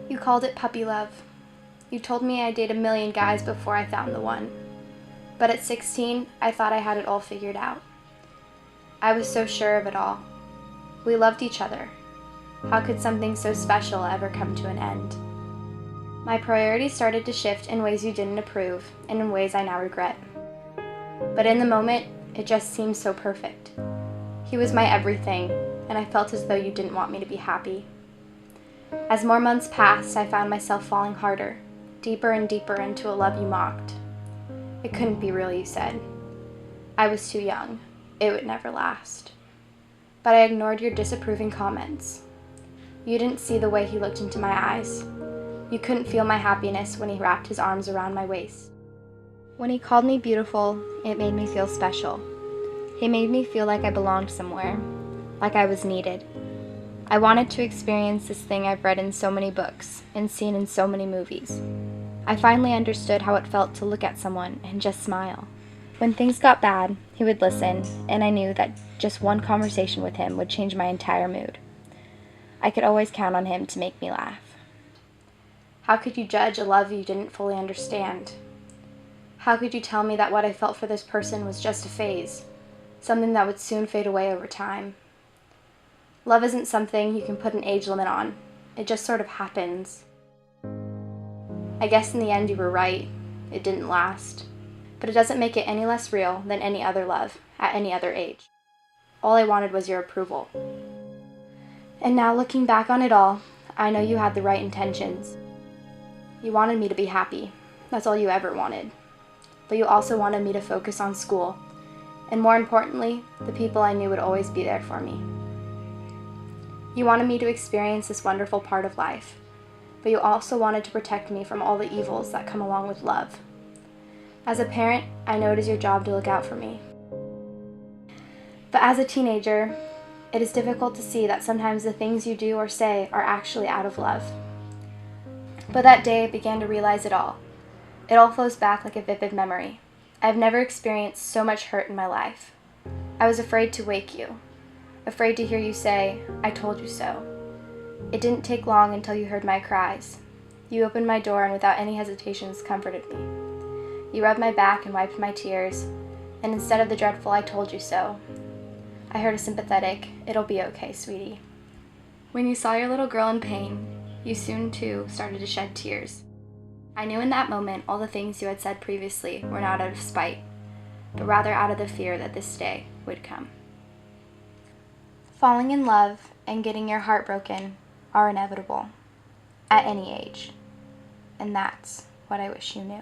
You called it puppy love. You told me I'd date a million guys before I found the one. But at 16, I thought I had it all figured out. I was so sure of it all. We loved each other. How could something so special ever come to an end? My priorities started to shift in ways you didn't approve, and in ways I now regret. But in the moment, it just seemed so perfect. He was my everything, and I felt as though you didn't want me to be happy. As more months passed, I found myself falling harder, deeper and deeper into a love you mocked. It couldn't be real, you said. I was too young. It would never last. But I ignored your disapproving comments. You didn't see the way he looked into my eyes. You couldn't feel my happiness when he wrapped his arms around my waist. When he called me beautiful, it made me feel special. He made me feel like I belonged somewhere, like I was needed. I wanted to experience this thing I've read in so many books and seen in so many movies. I finally understood how it felt to look at someone and just smile. When things got bad, he would listen, and I knew that just one conversation with him would change my entire mood. I could always count on him to make me laugh. How could you judge a love you didn't fully understand? How could you tell me that what I felt for this person was just a phase, something that would soon fade away over time? Love isn't something you can put an age limit on. It just sort of happens. I guess in the end you were right. It didn't last. But it doesn't make it any less real than any other love at any other age. All I wanted was your approval. And now looking back on it all, I know you had the right intentions. You wanted me to be happy. That's all you ever wanted. But you also wanted me to focus on school, and more importantly, the people I knew would always be there for me. You wanted me to experience this wonderful part of life, but you also wanted to protect me from all the evils that come along with love. As a parent, I know it is your job to look out for me. But as a teenager, it is difficult to see that sometimes the things you do or say are actually out of love. But that day I began to realize it all. It all flows back like a vivid memory. I've never experienced so much hurt in my life. I was afraid to wake you, afraid to hear you say, "I told you so." It didn't take long until you heard my cries. You opened my door and without any hesitations comforted me. You rubbed my back and wiped my tears, and instead of the dreadful "I told you so," I heard a sympathetic, "It'll be okay, sweetie." When you saw your little girl in pain, you soon too started to shed tears. I knew in that moment all the things you had said previously were not out of spite, but rather out of the fear that this day would come. Falling in love and getting your heart broken are inevitable, at any age, and that's what I wish you knew.